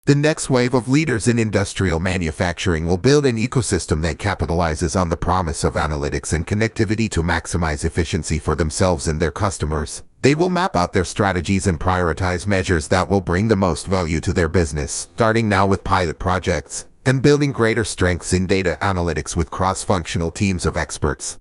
The next wave of leaders in industrial manufacturing will build an ecosystem that capitalizes on the promise of analytics and connectivity to maximize efficiency for themselves and their customers. They will map out their strategies and prioritize measures that will bring the most value to their business, starting now with pilot projects and building greater strengths in data analytics with cross-functional teams of experts.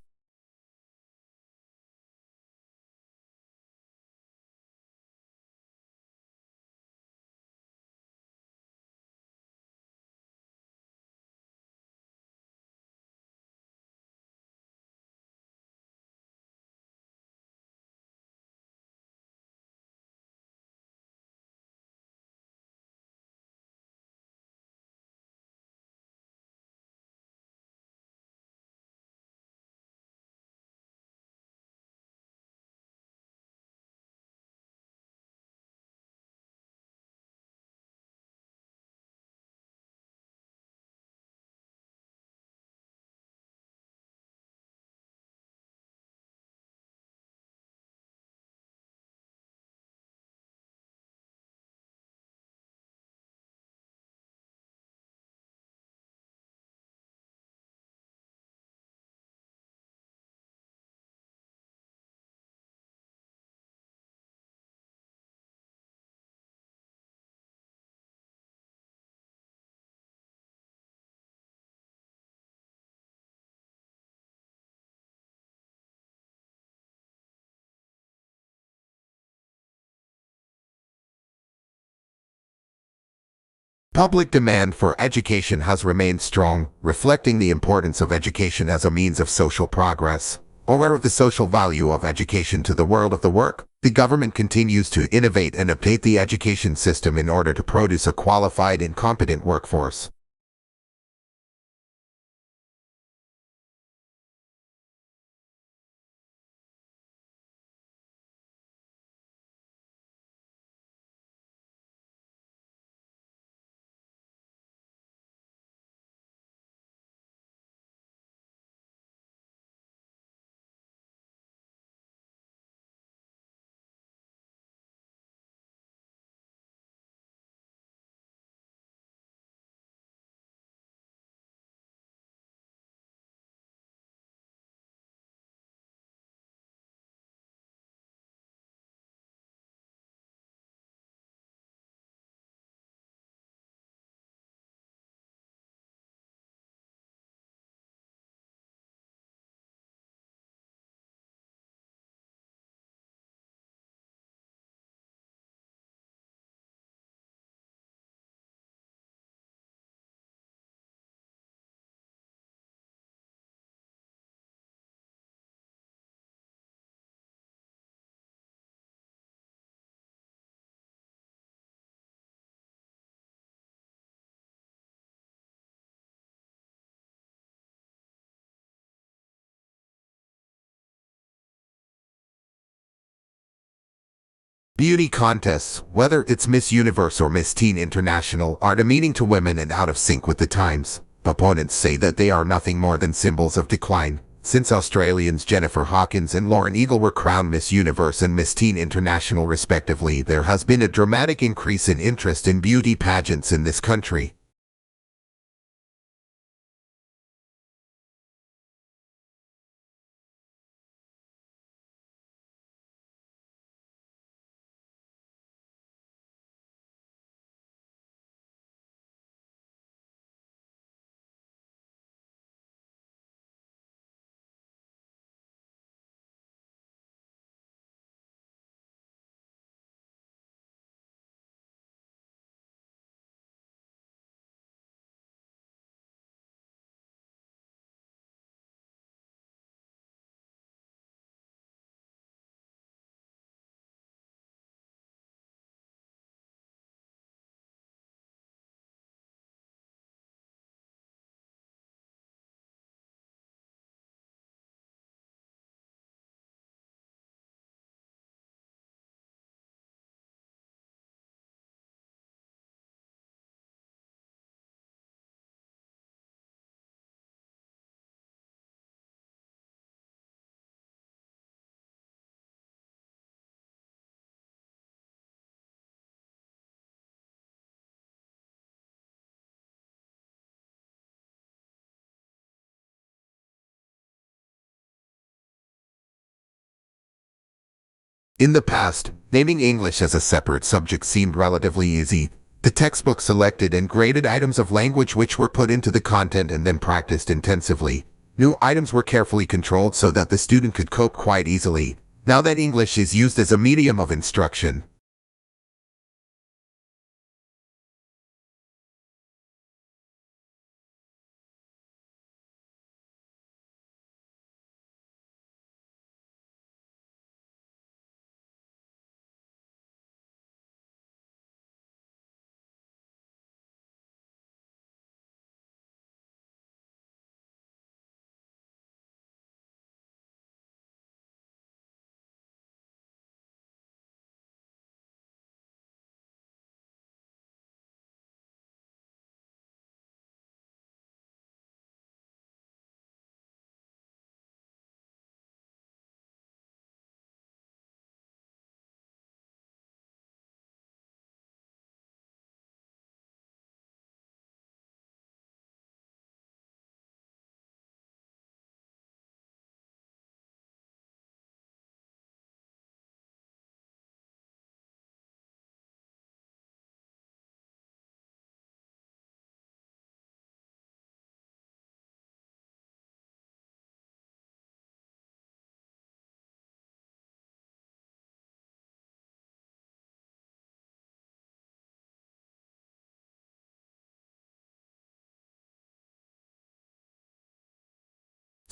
Public demand for education has remained strong, reflecting the importance of education as a means of social progress. Aware of the social value of education to the world of the work, the government continues to innovate and update the education system in order to produce a qualified and competent workforce. Beauty contests, whether it's Miss Universe or Miss Teen International, are demeaning to women and out of sync with the times. Opponents say that they are nothing more than symbols of decline. Since Australians Jennifer Hawkins and Lauren Eagle were crowned Miss Universe and Miss Teen International respectively, there has been a dramatic increase in interest in beauty pageants in this country. In the past, naming English as a separate subject seemed relatively easy. The textbook selected and graded items of language which were put into the content and then practiced intensively. New items were carefully controlled so that the student could cope quite easily. Now that English is used as a medium of instruction,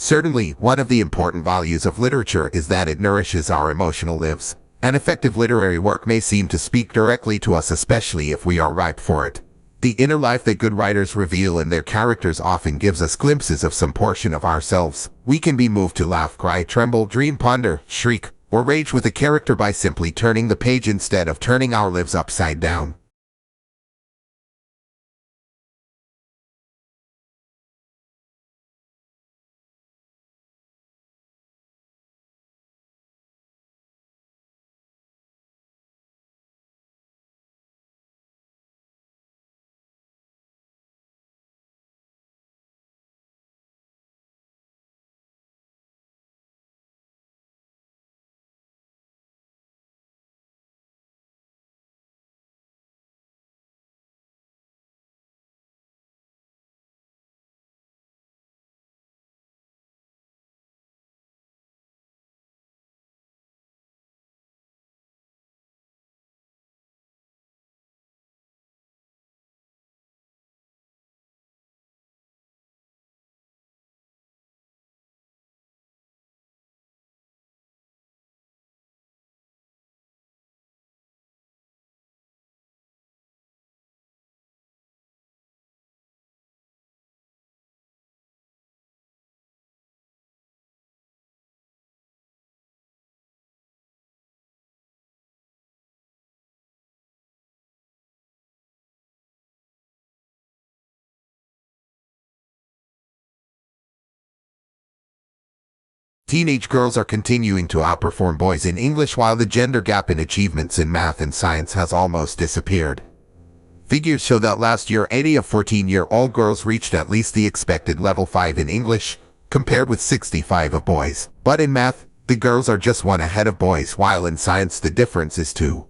certainly, one of the important values of literature is that it nourishes our emotional lives. An effective literary work may seem to speak directly to us, especially if we are ripe for it. The inner life that good writers reveal in their characters often gives us glimpses of some portion of ourselves. We can be moved to laugh, cry, tremble, dream, ponder, shriek, or rage with a character by simply turning the page instead of turning our lives upside down. Teenage girls are continuing to outperform boys in English while the gender gap in achievements in math and science has almost disappeared. Figures show that last year 80 of 14-year-old girls reached at least the expected level 5 in English, compared with 65 of boys. But in math, the girls are just one ahead of boys, while in science the difference is 2.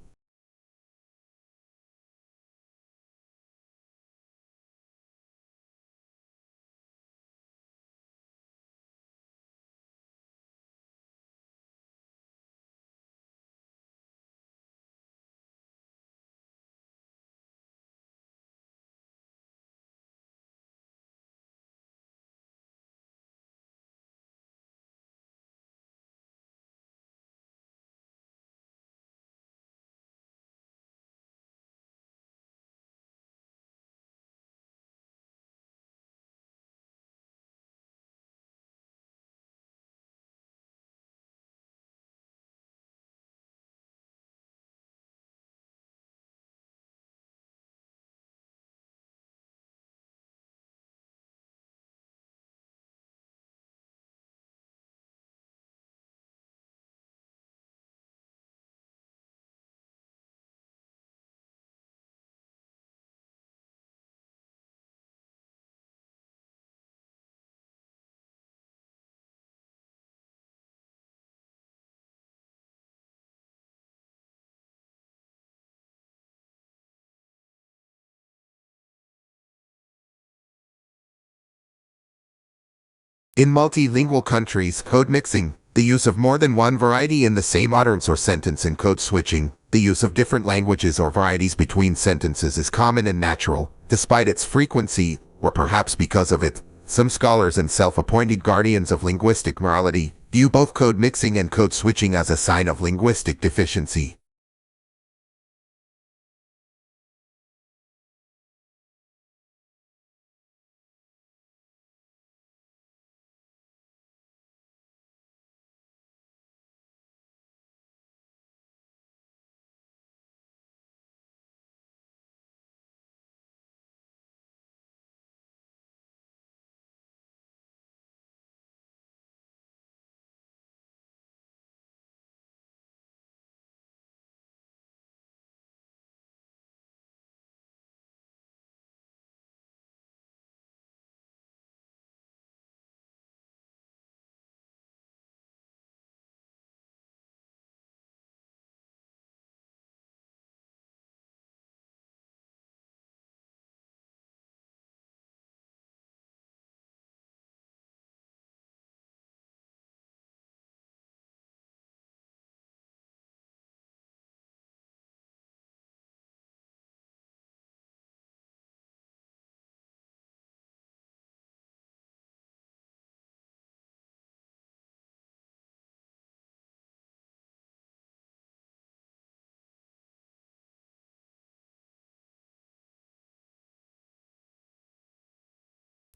In multilingual countries, code mixing, the use of more than one variety in the same utterance or sentence, and code switching, the use of different languages or varieties between sentences, is common and natural, despite its frequency, or perhaps because of it. Some scholars and self-appointed guardians of linguistic morality view both code mixing and code switching as a sign of linguistic deficiency.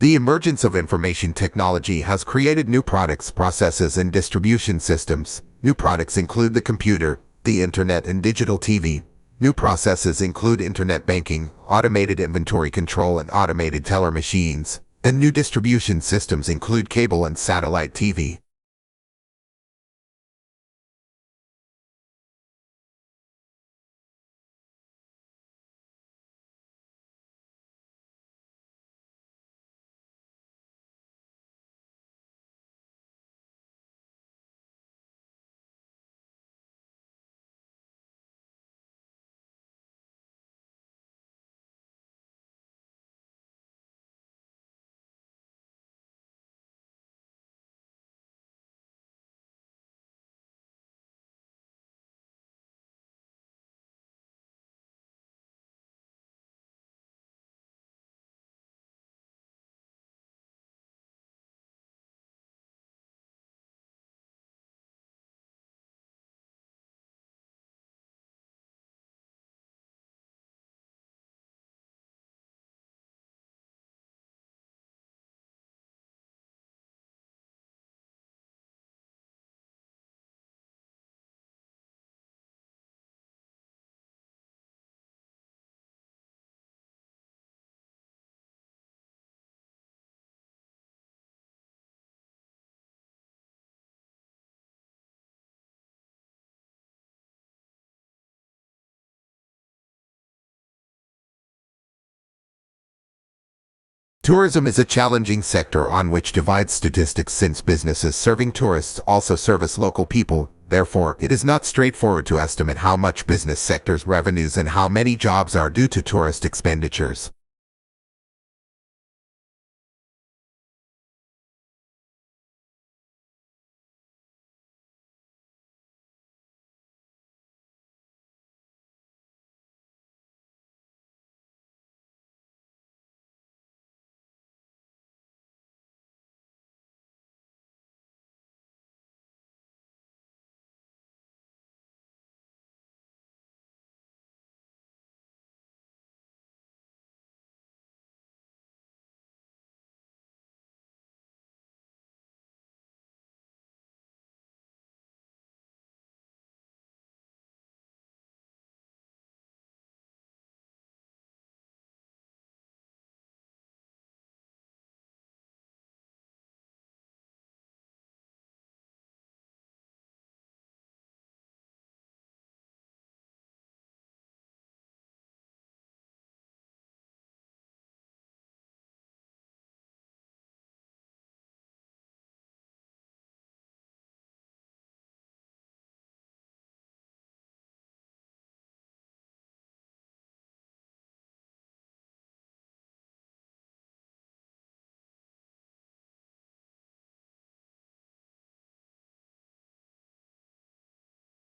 The emergence of information technology has created new products, processes, and distribution systems. New products include the computer, the internet, and digital TV. New processes include internet banking, automated inventory control, and automated teller machines. And new distribution systems include cable and satellite TV. Tourism is a challenging sector on which divides statistics, since businesses serving tourists also service local people. Therefore, it is not straightforward to estimate how much business sector's revenues and how many jobs are due to tourist expenditures.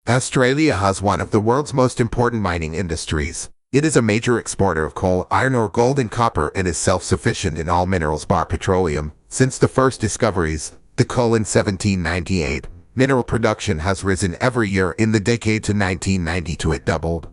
Australia has one of the world's most important mining industries. It is a major exporter of coal, iron ore, gold, and copper, and is self-sufficient in all minerals bar petroleum. Since the first discoveries, the coal in 1798, mineral production has risen every year in the decade to 1992 it doubled.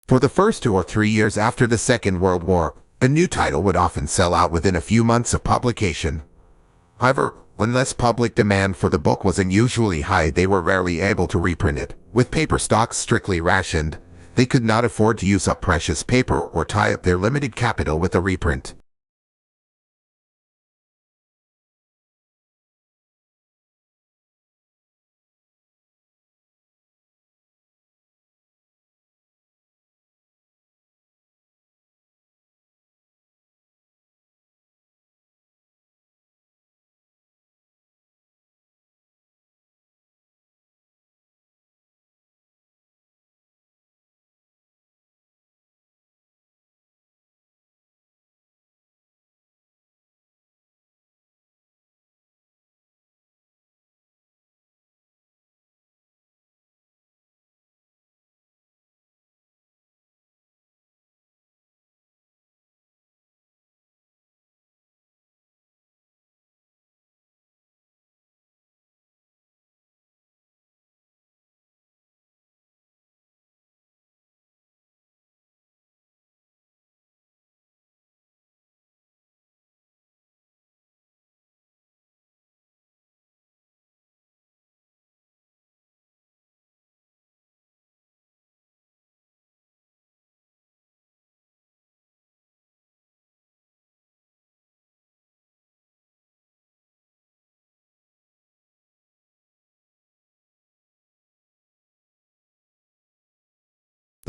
For the first 2 or 3 years after the Second World War, a new title would often sell out within a few months of publication. However, unless public demand for the book was unusually high, they were rarely able to reprint it. With paper stocks strictly rationed, they could not afford to use up precious paper or tie up their limited capital with a reprint.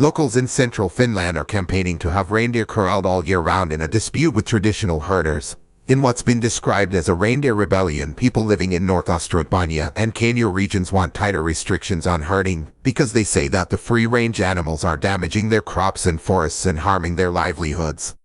Locals in central Finland are campaigning to have reindeer corralled all year round in a dispute with traditional herders. In what's been described as a reindeer rebellion, people living in North Ostrobothnia and Kenya regions want tighter restrictions on herding because they say that the free-range animals are damaging their crops and forests and harming their livelihoods.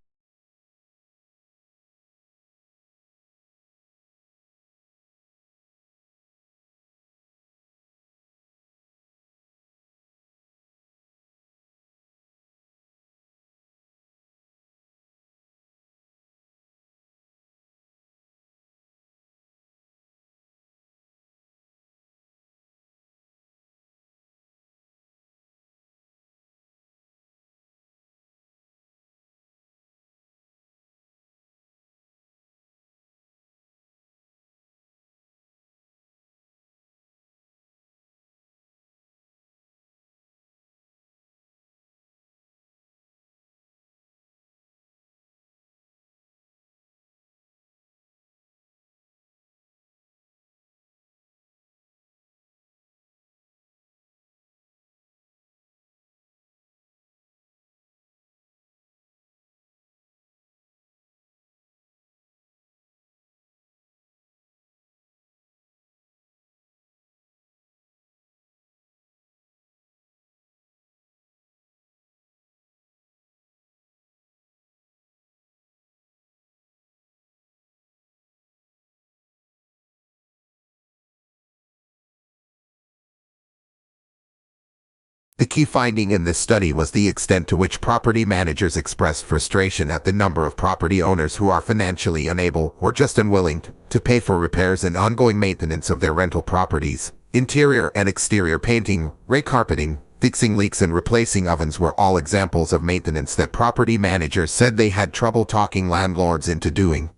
The key finding in this study was the extent to which property managers express frustration at the number of property owners who are financially unable or just unwilling to pay for repairs and ongoing maintenance of their rental properties. Interior and exterior painting, recarpeting, fixing leaks and replacing ovens were all examples of maintenance that property managers said they had trouble talking landlords into doing.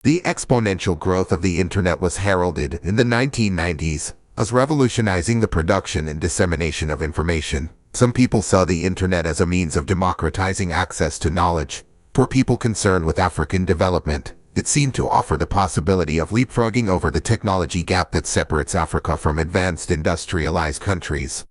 The exponential growth of the internet was heralded in the 1990s as revolutionizing the production and dissemination of information. Some people saw the internet as a means of democratizing access to knowledge. For people concerned with African development, it seemed to offer the possibility of leapfrogging over the technology gap that separates Africa from advanced industrialized countries.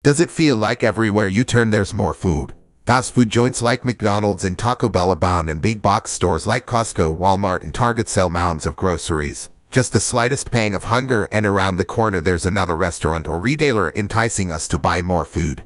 Does it feel like everywhere you turn there's more food? Fast food joints like McDonald's and Taco Bell abound, and big box stores like Costco, Walmart, and Target sell mounds of groceries. Just the slightest pang of hunger, and around the corner there's another restaurant or retailer enticing us to buy more food.